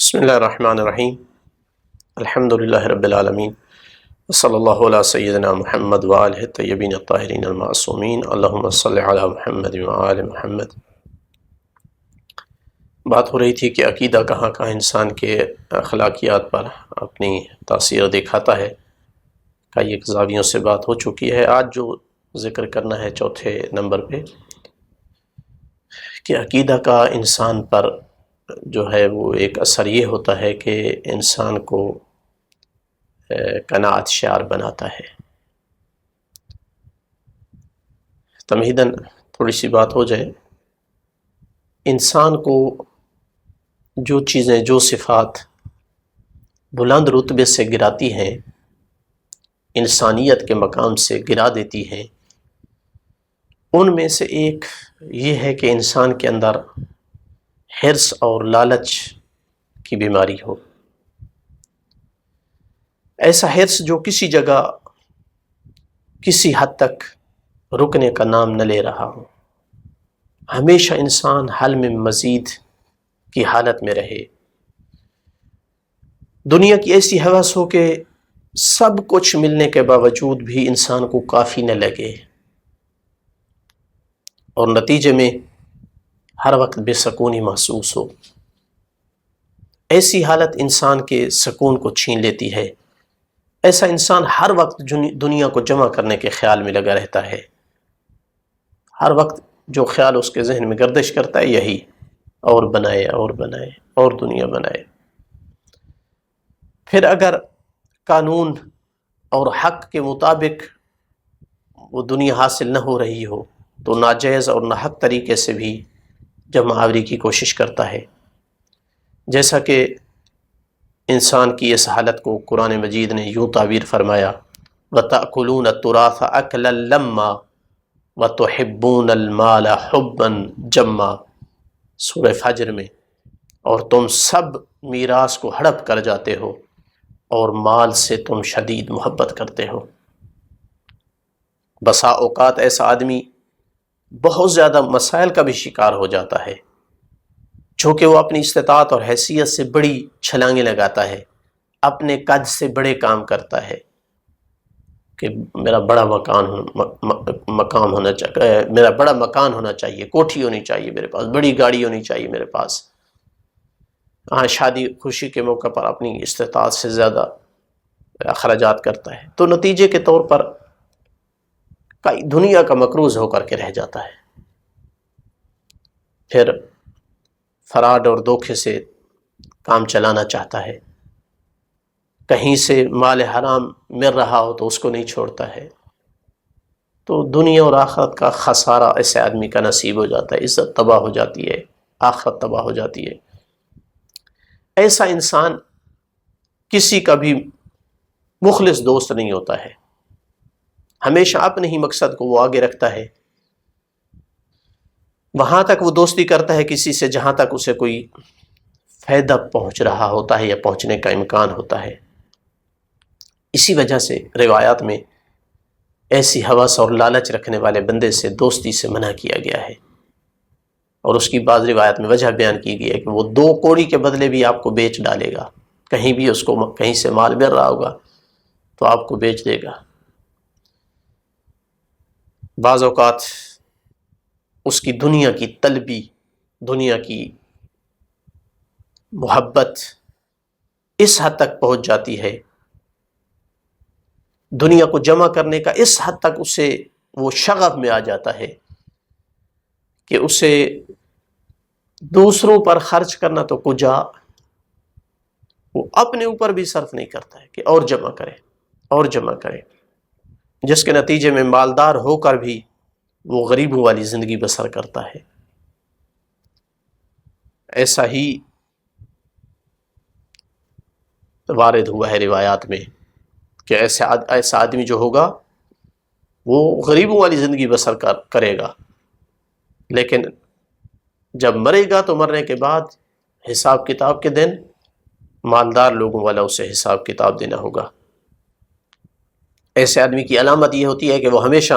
بسم اللہ الرحمن الرحیم الحمد للہ رب العالمین صلی اللہ علیہ سیدنا محمد وآلہ الطیبین الطاہرین المعصومین اللہم صلی علی محمد وآل محمد۔ بات ہو رہی تھی کہ عقیدہ کہاں کہاں انسان کے اخلاقیات پر اپنی تاثیر دکھاتا ہے، کئی ایک زاویوں سے بات ہو چکی ہے۔ آج جو ذکر کرنا ہے چوتھے نمبر پہ کہ عقیدہ کا انسان پر جو ہے وہ ایک اثر یہ ہوتا ہے کہ انسان کو قناعت شعار بناتا ہے۔ تمہیداً تھوڑی سی بات ہو جائے، انسان کو جو چیزیں، جو صفات بلند رتبے سے گراتی ہیں، انسانیت کے مقام سے گرا دیتی ہیں، ان میں سے ایک یہ ہے کہ انسان کے اندر حرص اور لالچ کی بیماری ہو۔ ایسا حرص جو کسی جگہ کسی حد تک رکنے کا نام نہ لے رہا ہو، ہمیشہ انسان حل میں مزید کی حالت میں رہے، دنیا کی ایسی ہوس ہو کہ سب کچھ ملنے کے باوجود بھی انسان کو کافی نہ لگے، اور نتیجے میں ہر وقت بے سکونی محسوس ہو۔ ایسی حالت انسان کے سکون کو چھین لیتی ہے۔ ایسا انسان ہر وقت دنیا کو جمع کرنے کے خیال میں لگا رہتا ہے، ہر وقت جو خیال اس کے ذہن میں گردش کرتا ہے یہی، اور بنائے اور بنائے اور دنیا بنائے۔ پھر اگر قانون اور حق کے مطابق وہ دنیا حاصل نہ ہو رہی ہو تو ناجائز اور ناحق طریقے سے بھی جمع آوری کی کوشش کرتا ہے، جیسا کہ انسان کی اس حالت کو قرآن مجید نے یوں تعبیر فرمایا، وَتَأْكُلُونَ التُّرَاثَ أَكْلًا لَمًّا وَتُحِبُّونَ الْمَالَ حُبًّا جَمًّا، سورہ فجر میں، اور تم سب میراث کو ہڑپ کر جاتے ہو اور مال سے تم شدید محبت کرتے ہو۔ بسا اوقات ایسا آدمی بہت زیادہ مسائل کا بھی شکار ہو جاتا ہے، چونکہ وہ اپنی استطاعت اور حیثیت سے بڑی چھلانگیں لگاتا ہے، اپنے قد سے بڑے کام کرتا ہے کہ میرا بڑا مقام ہونا چاہیے، میرا بڑا مکان ہونا چاہیے، کوٹھی ہونی چاہیے میرے پاس، بڑی گاڑی ہونی چاہیے میرے پاس۔ ہاں، شادی خوشی کے موقع پر اپنی استطاعت سے زیادہ اخراجات کرتا ہے، تو نتیجے کے طور پر دنیا کا مقروض ہو کر کے رہ جاتا ہے۔ پھر فراڈ اور دھوکے سے کام چلانا چاہتا ہے، کہیں سے مال حرام مل رہا ہو تو اس کو نہیں چھوڑتا ہے، تو دنیا اور آخرت کا خسارہ ایسے آدمی کا نصیب ہو جاتا ہے، عزت تباہ ہو جاتی ہے، آخرت تباہ ہو جاتی ہے۔ ایسا انسان کسی کا بھی مخلص دوست نہیں ہوتا ہے، ہمیشہ اپنے ہی مقصد کو وہ آگے رکھتا ہے، وہاں تک وہ دوستی کرتا ہے کسی سے جہاں تک اسے کوئی فائدہ پہنچ رہا ہوتا ہے یا پہنچنے کا امکان ہوتا ہے۔ اسی وجہ سے روایات میں ایسی ہوس اور لالچ رکھنے والے بندے سے دوستی سے منع کیا گیا ہے، اور اس کی بعض روایت میں وجہ بیان کی گئی ہے کہ وہ 2 کوڑی کے بدلے بھی آپ کو بیچ ڈالے گا، کہیں بھی اس کو کہیں سے مال مل رہا ہوگا تو آپ کو بیچ دے گا۔ بعض اوقات اس کی دنیا کی طلبی، دنیا کی محبت اس حد تک پہنچ جاتی ہے، دنیا کو جمع کرنے کا اس حد تک اسے وہ شغف میں آ جاتا ہے کہ اسے دوسروں پر خرچ کرنا تو کجا، وہ اپنے اوپر بھی صرف نہیں کرتا ہے کہ اور جمع کرے اور جمع کرے، جس کے نتیجے میں مالدار ہو کر بھی وہ غریبوں والی زندگی بسر کرتا ہے۔ ایسا ہی وارد ہوا ہے روایات میں کہ ایسا آدمی جو ہوگا وہ غریبوں والی زندگی بسر کرے گا، لیکن جب مرے گا تو مرنے کے بعد حساب کتاب کے دن مالدار لوگوں والا اسے حساب کتاب دینا ہوگا۔ ایسے آدمی کی علامت یہ ہوتی ہے کہ وہ ہمیشہ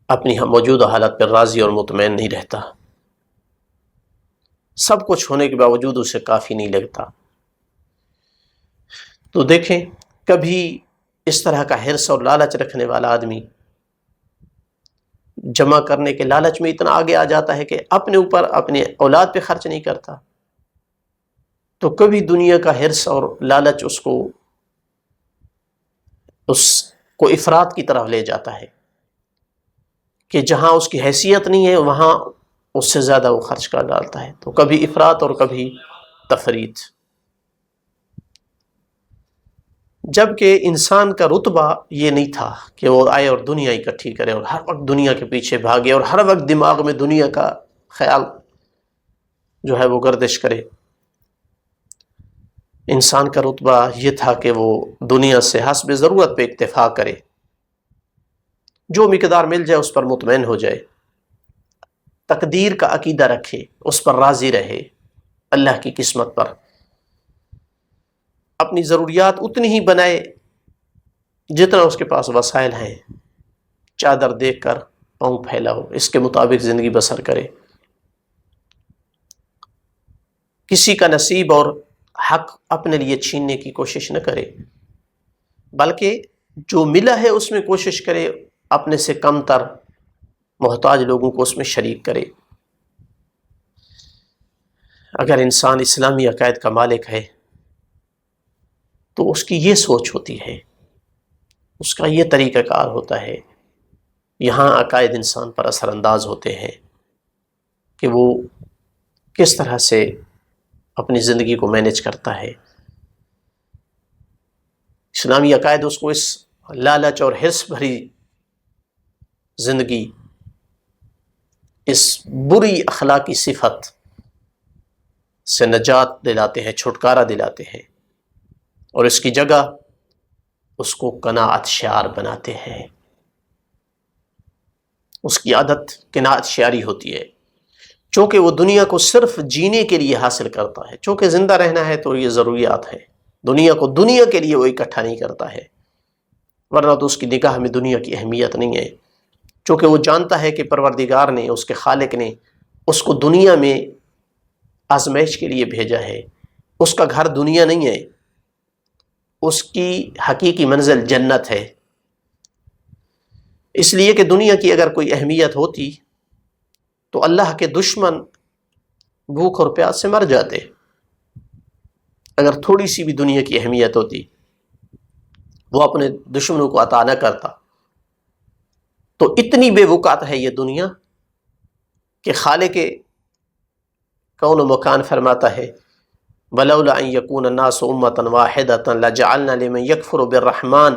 اپنی موجودہ حالت پر راضی اور مطمئن نہیں رہتا، سب کچھ ہونے کے باوجود اسے کافی نہیں لگتا۔ تو دیکھیں، کبھی اس طرح کا حرص اور لالچ رکھنے والا آدمی جمع کرنے کے لالچ میں اتنا آگے آ جاتا ہے کہ اپنے اوپر، اپنے اولاد پہ خرچ نہیں کرتا، تو کبھی دنیا کا حرص اور لالچ اس کو افراط کی طرف لے جاتا ہے کہ جہاں اس کی حیثیت نہیں ہے وہاں اس سے زیادہ وہ خرچ کر ڈالتا ہے۔ تو کبھی افراط اور کبھی تفریط۔ جبکہ انسان کا رتبہ یہ نہیں تھا کہ وہ آئے اور دنیا اکٹھی کرے اور ہر وقت دنیا کے پیچھے بھاگے اور ہر وقت دماغ میں دنیا کا خیال جو ہے وہ گردش کرے۔ انسان کا رتبہ یہ تھا کہ وہ دنیا سے حسب ضرورت پہ اکتفا کرے، جو مقدار مل جائے اس پر مطمئن ہو جائے، تقدیر کا عقیدہ رکھے، اس پر راضی رہے، اللہ کی قسمت پر اپنی ضروریات اتنی ہی بنائے جتنا اس کے پاس وسائل ہیں، چادر دیکھ کر پاؤں پھیلا ہو، اس کے مطابق زندگی بسر کرے، کسی کا نصیب اور حق اپنے لیے چھیننے کی کوشش نہ کرے، بلکہ جو ملا ہے اس میں کوشش کرے اپنے سے کم تر محتاج لوگوں کو اس میں شریک کرے۔ اگر انسان اسلامی عقائد کا مالک ہے تو اس کی یہ سوچ ہوتی ہے، اس کا یہ طریقہ کار ہوتا ہے، یہاں عقائد انسان پر اثر انداز ہوتے ہیں کہ وہ کس طرح سے اپنی زندگی کو مینج کرتا ہے۔ اسلامی عقائد اس کو اس لالچ اور حرص بھری زندگی، اس بری اخلاقی صفت سے نجات دلاتے ہیں، چھٹکارا دلاتے ہیں، اور اس کی جگہ اس کو قناعت شعار بناتے ہیں۔ اس کی عادت قناعت شعاری ہوتی ہے، چونکہ وہ دنیا کو صرف جینے کے لیے حاصل کرتا ہے، چونکہ زندہ رہنا ہے تو یہ ضروریات ہے، دنیا کو دنیا کے لیے وہ اکٹھا نہیں کرتا ہے، ورنہ تو اس کی نگاہ میں دنیا کی اہمیت نہیں ہے، چونکہ وہ جانتا ہے کہ پروردگار نے، اس کے خالق نے اس کو دنیا میں آزمائش کے لیے بھیجا ہے، اس کا گھر دنیا نہیں ہے، اس کی حقیقی منزل جنت ہے۔ اس لیے کہ دنیا کی اگر کوئی اہمیت ہوتی تو اللہ کے دشمن بھوک اور پیاس سے مر جاتے۔ اگر تھوڑی سی بھی دنیا کی اہمیت ہوتی، وہ اپنے دشمنوں کو عطا نہ کرتا۔ تو اتنی بے وقعت ہے یہ دنیا کہ خالق کون و مکان فرماتا ہے وَلَوْلَا أَن يَكُونَ النَّاسُ أُمَّةً وَاحِدَةً لَجَعَلْنَا لِمَن يَكْفُرُ بِالرَّحْمَٰنِ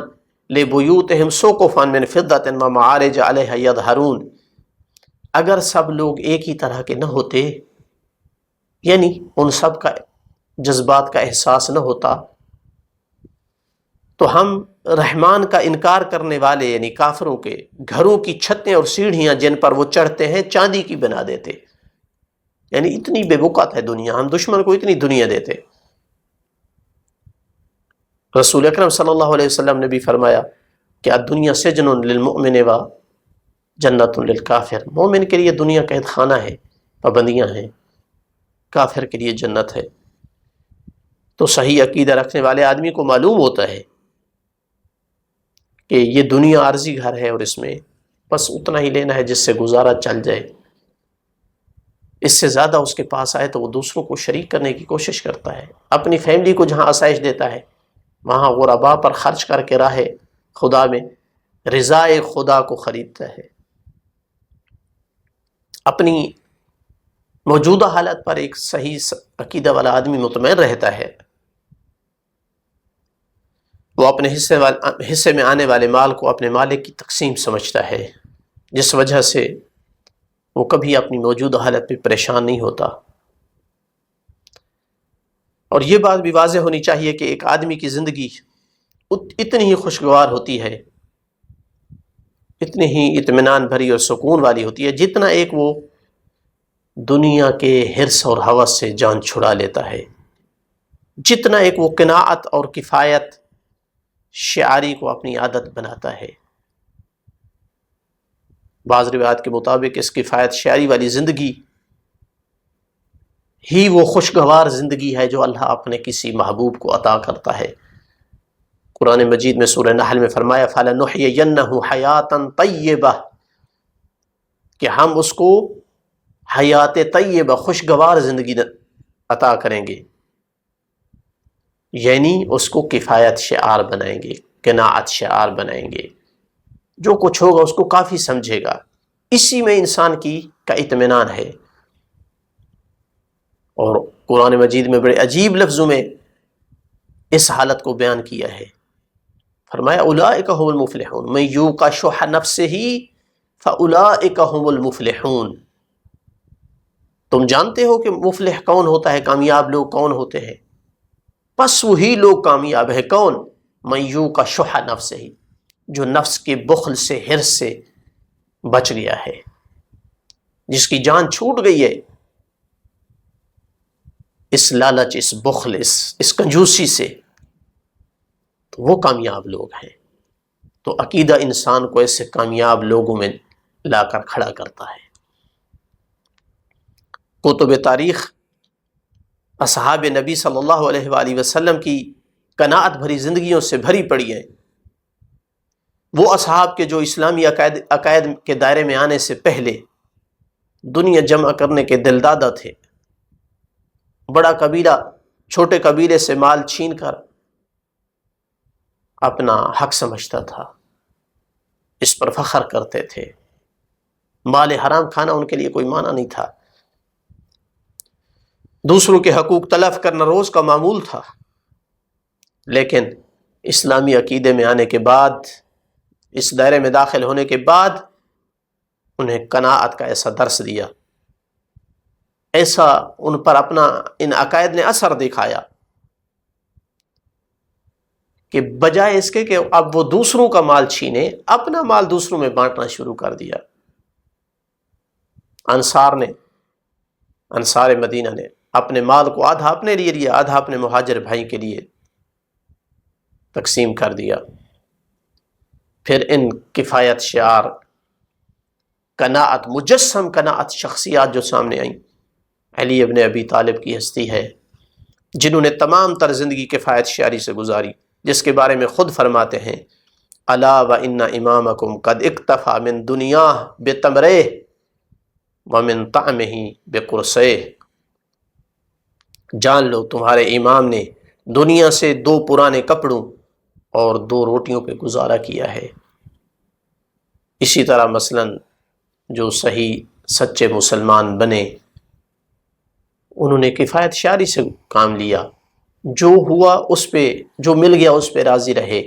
لِبُيُوتِهِمْ سُقُفًا مِّن فِضَّةٍ وَمَعَارِجَ عَلَيْهَا يَظْهَرُونَ۔ اگر سب لوگ ایک ہی طرح کے نہ ہوتے، یعنی ان سب کا جذبات کا احساس نہ ہوتا، تو ہم رحمان کا انکار کرنے والے یعنی کافروں کے گھروں کی چھتیں اور سیڑھیاں جن پر وہ چڑھتے ہیں چاندی کی بنا دیتے۔ یعنی اتنی بے وقعت ہے دنیا، ہم دشمن کو اتنی دنیا دیتے۔ رسول اکرم صلی اللہ علیہ وسلم نے بھی فرمایا کہ الدنیا سجن للمؤمن و جنت للکافر۔ مومن کے لیے دنیا قید خانہ ہے، پابندیاں ہیں، کافر کے لیے جنت ہے۔ تو صحیح عقیدہ رکھنے والے آدمی کو معلوم ہوتا ہے کہ یہ دنیا عارضی گھر ہے اور اس میں بس اتنا ہی لینا ہے جس سے گزارا چل جائے، اس سے زیادہ اس کے پاس آئے تو وہ دوسروں کو شریک کرنے کی کوشش کرتا ہے، اپنی فیملی کو جہاں آسائش دیتا ہے وہاں غرباء پر خرچ کر کے راہ خدا میں رضائے خدا کو خریدتا ہے۔ اپنی موجودہ حالت پر ایک صحیح عقیدہ والا آدمی مطمئن رہتا ہے، وہ اپنے حصے میں آنے والے مال کو اپنے مالک کی تقسیم سمجھتا ہے، جس وجہ سے وہ کبھی اپنی موجودہ حالت پہ پریشان نہیں ہوتا۔ اور یہ بات بھی واضح ہونی چاہیے کہ ایک آدمی کی زندگی اتنی ہی خوشگوار ہوتی ہے، اتنی ہی اطمینان بھری اور سکون والی ہوتی ہے جتنا ایک وہ دنیا کے حرص اور ہوس سے جان چھڑا لیتا ہے، جتنا ایک وہ قناعت اور کفایت شعاری کو اپنی عادت بناتا ہے۔ بعض روایات کے مطابق اس کفایت شعاری والی زندگی ہی وہ خوشگوار زندگی ہے جو اللہ اپنے کسی محبوب کو عطا کرتا ہے۔ قرآن مجید میں سورہ نحل میں فرمایا فَلَنُحْيِيَنَّهُ حَيَاةً طَيِّبَةً کہ ہم اس کو حیات طیبہ خوشگوار زندگی عطا کریں گے، یعنی اس کو کفایت شعار بنائیں گے، قناعت شعار بنائیں گے، جو کچھ ہوگا اس کو کافی سمجھے گا، اسی میں انسان کا اطمینان ہے۔ اور قرآن مجید میں بڑے عجیب لفظوں میں اس حالت کو بیان کیا ہے، فرمایا اولئک هم المفلحون من یوق شح نفسہ فاولئک هم المفلحون۔ تم جانتے ہو کہ مفلح کون ہوتا ہے، کامیاب لوگ کون ہوتے ہیں؟ پس وہی لوگ کامیاب ہے۔ کون؟ من یوق شح نفسہ، جو نفس کے بخل سے، حرص سے بچ گیا ہے، جس کی جان چھوٹ گئی ہے اس لالچ، اس بخل، اس کنجوسی سے، تو وہ کامیاب لوگ ہیں۔ تو عقیدہ انسان کو ایسے کامیاب لوگوں میں لا کر کھڑا کرتا ہے۔ کتب تاریخ اصحاب نبی صلی اللہ علیہ وآلہ وسلم کی قناعت بھری زندگیوں سے بھری پڑی ہے۔ وہ اصحاب کے جو اسلامی عقائد کے دائرے میں آنے سے پہلے دنیا جمع کرنے کے دلدادہ تھے، بڑا قبیلہ چھوٹے قبیلے سے مال چھین کر اپنا حق سمجھتا تھا، اس پر فخر کرتے تھے، مال حرام کھانا ان کے لیے کوئی معنی نہیں تھا، دوسروں کے حقوق تلف کرنا روز کا معمول تھا۔ لیکن اسلامی عقیدے میں آنے کے بعد، اس دائرے میں داخل ہونے کے بعد، انہیں قناعت کا ایسا درس دیا، ایسا ان پر اپنا ان عقائد نے اثر دکھایا کہ بجائے اس کے کہ اب وہ دوسروں کا مال چھینے، اپنا مال دوسروں میں بانٹنا شروع کر دیا۔ انصار مدینہ نے اپنے مال کو آدھا اپنے لیے لیا، آدھا اپنے مہاجر بھائی کے لیے تقسیم کر دیا۔ پھر ان کفایت شعار، قناعت، مجسم قناعت شخصیات جو سامنے آئیں، علی ابن ابی طالب کی ہستی ہے، جنہوں نے تمام تر زندگی کفایت شعاری سے گزاری، جس کے بارے میں خود فرماتے ہیں الا وان امامکم قد اکتفی من دنیاہ بتمرہ ومن طعمہ بقرصہ۔ جان لو تمہارے امام نے دنیا سے 2 پرانے کپڑوں اور 2 روٹیوں پہ گزارا کیا ہے۔ اسی طرح مثلاً جو صحیح سچے مسلمان بنے، انہوں نے کفایت شعاری سے کام لیا، جو ہوا اس پہ، جو مل گیا اس پہ راضی رہے،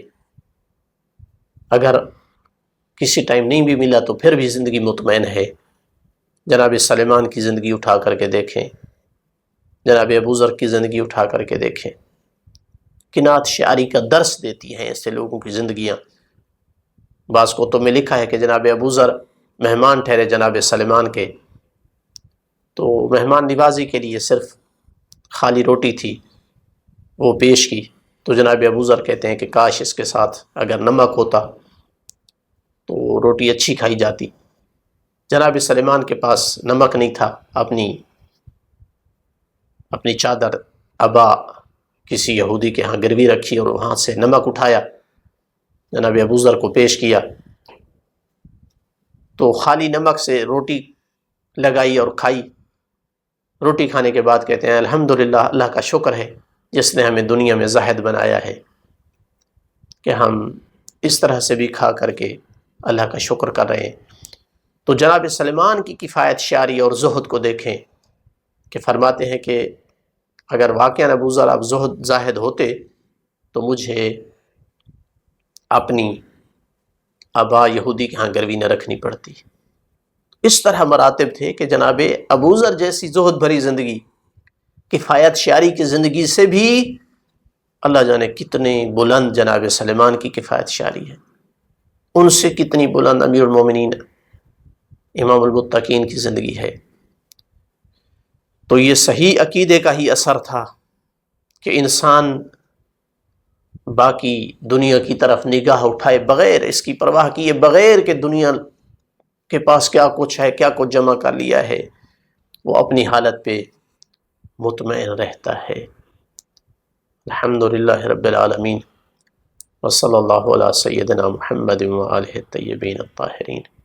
اگر کسی ٹائم نہیں بھی ملا تو پھر بھی زندگی مطمئن ہے۔ جناب سلیمان کی زندگی اٹھا کر کے دیکھیں، جناب ابو ذر کی زندگی اٹھا کر کے دیکھیں، قناعت شعاری کا درس دیتی ہیں ایسے لوگوں کی زندگیاں۔ بعض کتب میں لکھا ہے کہ جناب ابو ذر مہمان ٹھہرے جناب سلیمان کے، تو مہمان نوازی کے لیے صرف خالی روٹی تھی، وہ پیش کی، تو جناب ابو ذر کہتے ہیں کہ کاش اس کے ساتھ اگر نمک ہوتا تو روٹی اچھی کھائی جاتی۔ جناب سلیمان کے پاس نمک نہیں تھا، اپنی چادر ابا کسی یہودی کے ہاں گروی رکھی اور وہاں سے نمک اٹھایا، جناب ابو ذر کو پیش کیا، تو خالی نمک سے روٹی لگائی اور کھائی۔ روٹی کھانے کے بعد کہتے ہیں الحمدللہ، اللہ کا شکر ہے جس نے ہمیں دنیا میں زاہد بنایا ہے کہ ہم اس طرح سے بھی کھا کر کے اللہ کا شکر کر رہے ہیں۔ تو جناب سلیمان کی کفایت شعاری اور زہد کو دیکھیں کہ فرماتے ہیں کہ اگر واقعاً ابو ذر آپ زاہد ہوتے تو مجھے اپنی ابا یہودی کے ہاں گروی نہ رکھنی پڑتی۔ اس طرح مراتب تھے کہ جناب ابو ذر جیسی زہد بھری زندگی، کفایت شعاری کی زندگی سے بھی اللہ جانے کتنے بلند جناب سلیمان کی کفایت شعاری ہے، ان سے کتنی بلند امیر المومنین امام المتقین کی زندگی ہے۔ تو یہ صحیح عقیدے کا ہی اثر تھا کہ انسان باقی دنیا کی طرف نگاہ اٹھائے بغیر، اس کی پرواہ کیے بغیر کہ دنیا کے پاس کیا کچھ ہے، کیا کچھ جمع کر لیا ہے، وہ اپنی حالت پہ مطمئن رہتا ہے۔ الحمدللہ رب العالمین، وصلی اللہ علی سیدنا محمد وآلہ الطیبین الطاہرین۔